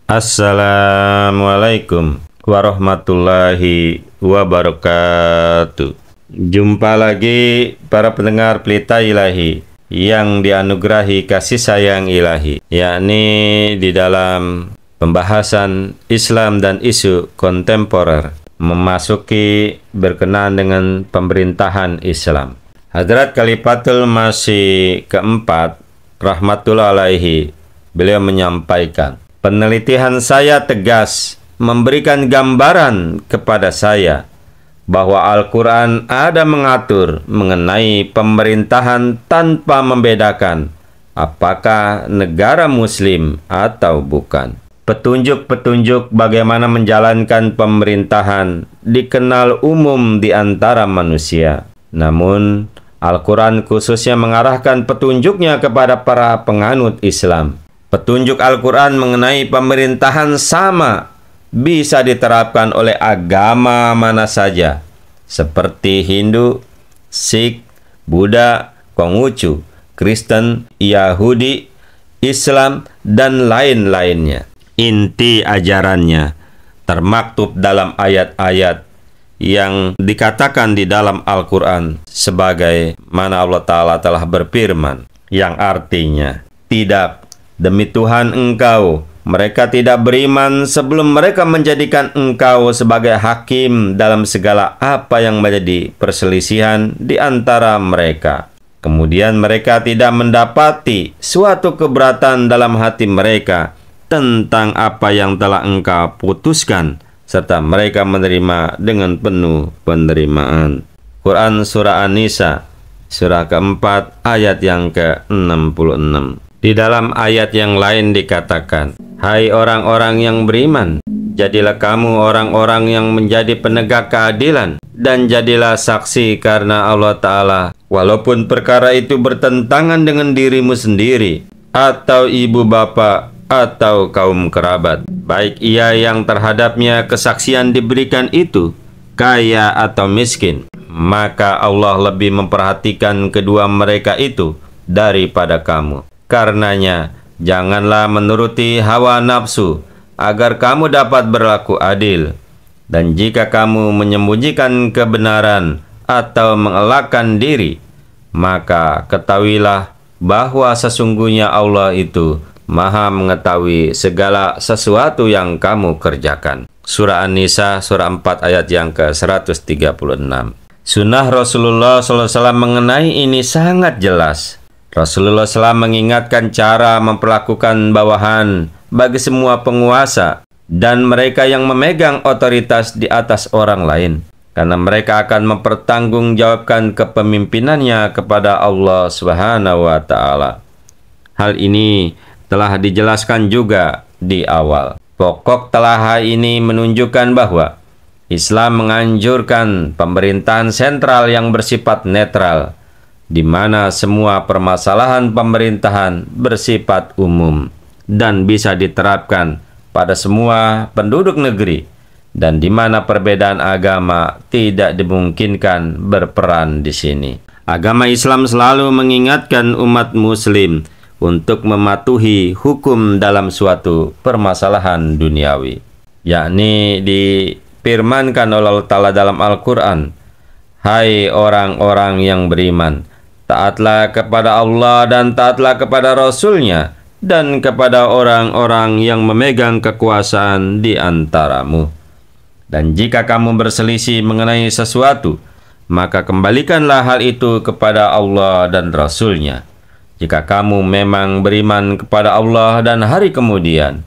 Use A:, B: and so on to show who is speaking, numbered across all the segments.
A: Assalamualaikum warahmatullahi wabarakatuh. Jumpa lagi para pendengar Pelita Ilahi yang dianugerahi kasih sayang ilahi, yakni di dalam pembahasan Islam dan isu kontemporer memasuki berkenaan dengan pemerintahan Islam. Hadrat Khalifatul Masih keempat rahmatullah alaihi, beliau menyampaikan, penelitian saya tegas memberikan gambaran kepada saya bahwa Al-Quran ada mengatur mengenai pemerintahan tanpa membedakan apakah negara muslim atau bukan. Petunjuk-petunjuk bagaimana menjalankan pemerintahan dikenal umum di antara manusia. Namun, Al-Quran khususnya mengarahkan petunjuknya kepada para penganut Islam. Petunjuk Al-Quran mengenai pemerintahan sama bisa diterapkan oleh agama mana saja, seperti Hindu, Sikh, Buddha, Konghucu, Kristen, Yahudi, Islam, dan lain-lainnya. Inti ajarannya termaktub dalam ayat-ayat yang dikatakan di dalam Al-Quran sebagai mana Allah Ta'ala telah berfirman, yang artinya, tidak, demi Tuhan engkau, mereka tidak beriman sebelum mereka menjadikan engkau sebagai hakim dalam segala apa yang menjadi perselisihan di antara mereka. Kemudian mereka tidak mendapati suatu keberatan dalam hati mereka tentang apa yang telah engkau putuskan, serta mereka menerima dengan penuh penerimaan. Quran Surah An-Nisa, surah keempat, ayat yang ke-66. Di dalam ayat yang lain dikatakan, hai orang-orang yang beriman, jadilah kamu orang-orang yang menjadi penegak keadilan, dan jadilah saksi karena Allah Ta'ala, walaupun perkara itu bertentangan dengan dirimu sendiri, atau ibu bapa, atau kaum kerabat, baik ia yang terhadapnya kesaksian diberikan itu, kaya atau miskin, maka Allah lebih memperhatikan kedua mereka itu daripada kamu. Karenanya, janganlah menuruti hawa nafsu, agar kamu dapat berlaku adil. Dan jika kamu menyembunyikan kebenaran atau mengelakkan diri, maka ketahuilah bahwa sesungguhnya Allah itu Maha mengetahui segala sesuatu yang kamu kerjakan. Surah An-Nisa, surah 4, ayat yang ke-136. Sunnah Rasulullah SAW mengenai ini sangat jelas. Rasulullah SAW mengingatkan cara memperlakukan bawahan bagi semua penguasa dan mereka yang memegang otoritas di atas orang lain, karena mereka akan mempertanggungjawabkan kepemimpinannya kepada Allah Subhanahu wa Ta'ala. Hal ini telah dijelaskan juga di awal. Pokok telah ini menunjukkan bahwa Islam menganjurkan pemerintahan sentral yang bersifat netral, di mana semua permasalahan pemerintahan bersifat umum dan bisa diterapkan pada semua penduduk negeri, dan di mana perbedaan agama tidak dimungkinkan berperan di sini. Agama Islam selalu mengingatkan umat muslim untuk mematuhi hukum dalam suatu permasalahan duniawi, yakni difirmankan oleh Allah Ta'ala dalam Al-Quran, hai orang-orang yang beriman, taatlah kepada Allah dan taatlah kepada Rasul-Nya dan kepada orang-orang yang memegang kekuasaan di antaramu. Dan jika kamu berselisih mengenai sesuatu, maka kembalikanlah hal itu kepada Allah dan Rasul-Nya. Jika kamu memang beriman kepada Allah dan hari kemudian,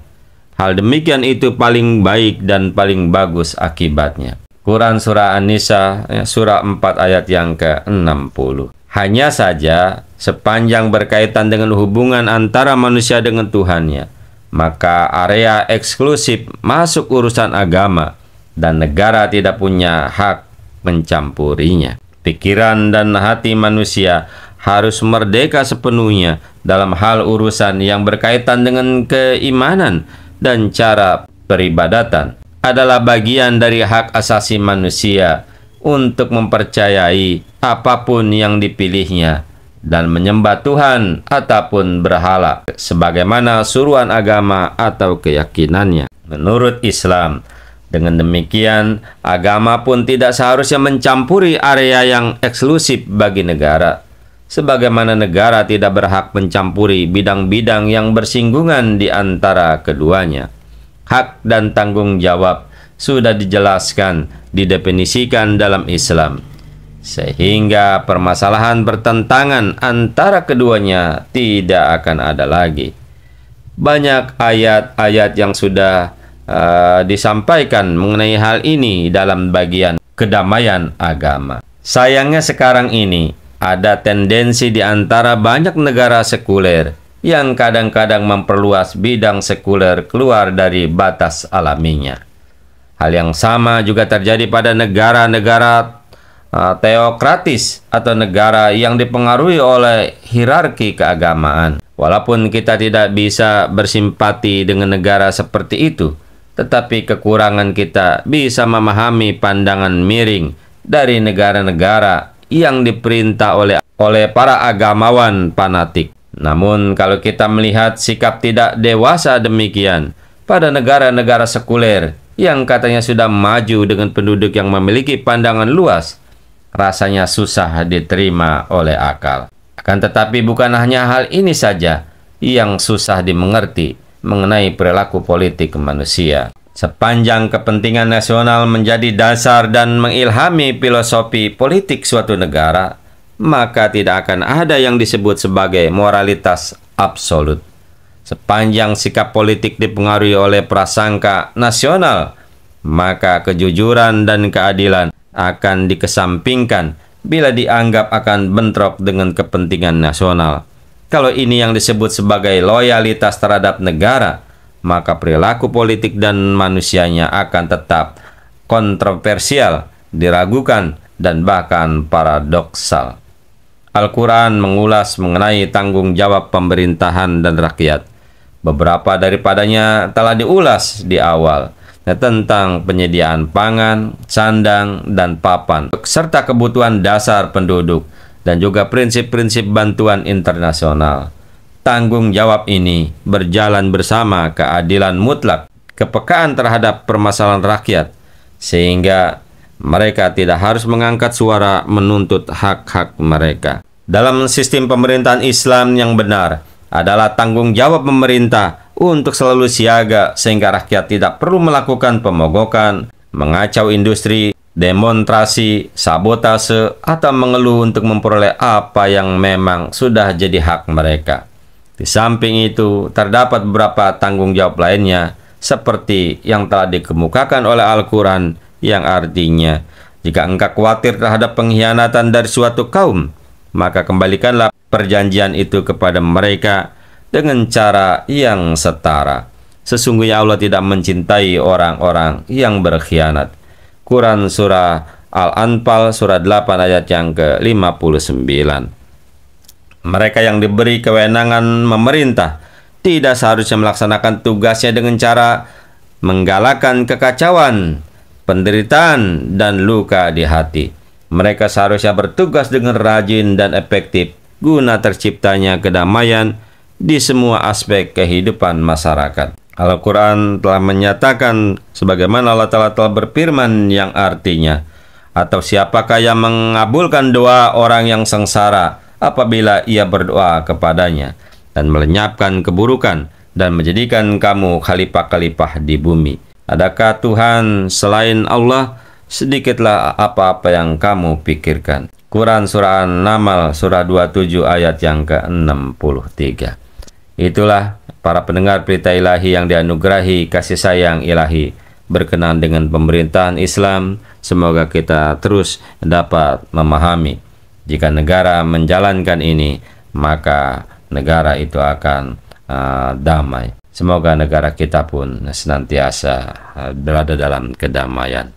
A: hal demikian itu paling baik dan paling bagus akibatnya. Quran Surah An-Nisa, surah 4, ayat yang ke-60. Hanya saja, sepanjang berkaitan dengan hubungan antara manusia dengan Tuhannya, maka area eksklusif masuk urusan agama, dan negara tidak punya hak mencampurinya. Pikiran dan hati manusia harus merdeka sepenuhnya dalam hal urusan yang berkaitan dengan keimanan dan cara peribadatan. Adalah bagian dari hak asasi manusia untuk mempercayai apapun yang dipilihnya dan menyembah Tuhan ataupun berhala, sebagaimana suruhan agama atau keyakinannya. Menurut Islam, dengan demikian, agama pun tidak seharusnya mencampuri area yang eksklusif bagi negara, sebagaimana negara tidak berhak mencampuri bidang-bidang yang bersinggungan di antara keduanya. Hak dan tanggung jawab sudah dijelaskan, didefinisikan dalam Islam, sehingga permasalahan bertentangan antara keduanya tidak akan ada lagi. Banyak ayat-ayat yang sudah disampaikan mengenai hal ini dalam bagian kedamaian agama. Sayangnya sekarang ini ada tendensi di antara banyak negara sekuler yang kadang-kadang memperluas bidang sekuler keluar dari batas alaminya. Hal yang sama juga terjadi pada negara-negara teokratis atau negara yang dipengaruhi oleh hierarki keagamaan. Walaupun kita tidak bisa bersimpati dengan negara seperti itu, tetapi kekurangan kita bisa memahami pandangan miring dari negara-negara yang diperintah oleh para agamawan fanatik. Namun kalau kita melihat sikap tidak dewasa demikian pada negara-negara sekuler yang katanya sudah maju dengan penduduk yang memiliki pandangan luas, rasanya susah diterima oleh akal. Akan tetapi bukan hanya hal ini saja yang susah dimengerti mengenai perilaku politik manusia. Sepanjang kepentingan nasional menjadi dasar dan mengilhami filosofi politik suatu negara, maka tidak akan ada yang disebut sebagai moralitas absolut. Sepanjang sikap politik dipengaruhi oleh prasangka nasional, maka kejujuran dan keadilan akan dikesampingkan bila dianggap akan bentrok dengan kepentingan nasional. Kalau ini yang disebut sebagai loyalitas terhadap negara, maka perilaku politik dan manusianya akan tetap kontroversial, diragukan, dan bahkan paradoksal. Al-Quran mengulas mengenai tanggung jawab pemerintahan dan rakyat. Beberapa daripadanya telah diulas di awal, tentang penyediaan pangan, sandang, dan papan, serta kebutuhan dasar penduduk, dan juga prinsip-prinsip bantuan internasional. Tanggung jawab ini berjalan bersama keadilan mutlak, kepekaan terhadap permasalahan rakyat, sehingga mereka tidak harus mengangkat suara menuntut hak-hak mereka. Dalam sistem pemerintahan Islam yang benar adalah tanggung jawab pemerintah untuk selalu siaga sehingga rakyat tidak perlu melakukan pemogokan, mengacau industri, demonstrasi, sabotase, atau mengeluh untuk memperoleh apa yang memang sudah jadi hak mereka. Di samping itu, terdapat beberapa tanggung jawab lainnya seperti yang telah dikemukakan oleh Al-Quran, yang artinya, jika engkau khawatir terhadap pengkhianatan dari suatu kaum, maka kembalikanlah perjanjian itu kepada mereka dengan cara yang setara. Sesungguhnya Allah tidak mencintai orang-orang yang berkhianat. Quran Surah Al-Anfal Surah 8 ayat yang ke-59. Mereka yang diberi kewenangan memerintah tidak seharusnya melaksanakan tugasnya dengan cara menggalakkan kekacauan, penderitaan, dan luka di hati. Mereka seharusnya bertugas dengan rajin dan efektif guna terciptanya kedamaian di semua aspek kehidupan masyarakat. Al-Quran telah menyatakan sebagaimana Allah Ta'ala telah berfirman yang artinya, atau siapakah yang mengabulkan doa orang yang sengsara apabila ia berdoa kepadanya dan melenyapkan keburukan dan menjadikan kamu khalifah-khalifah di bumi? Adakah Tuhan selain Allah? Sedikitlah apa-apa yang kamu pikirkan. Quran Surah An-Naml Surah 27 ayat yang ke-63. Itulah para pendengar Pelita Ilahi yang dianugerahi kasih sayang ilahi berkenaan dengan pemerintahan Islam. Semoga kita terus dapat memahami, jika negara menjalankan ini, maka negara itu akan damai. Semoga negara kita pun senantiasa berada dalam kedamaian.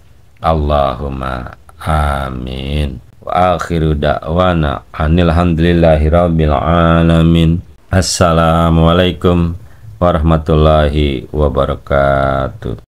A: Allahumma amin. Wa akhiru da'wana anilhamdulillahi rabbil alamin. Assalamualaikum warahmatullahi wabarakatuh.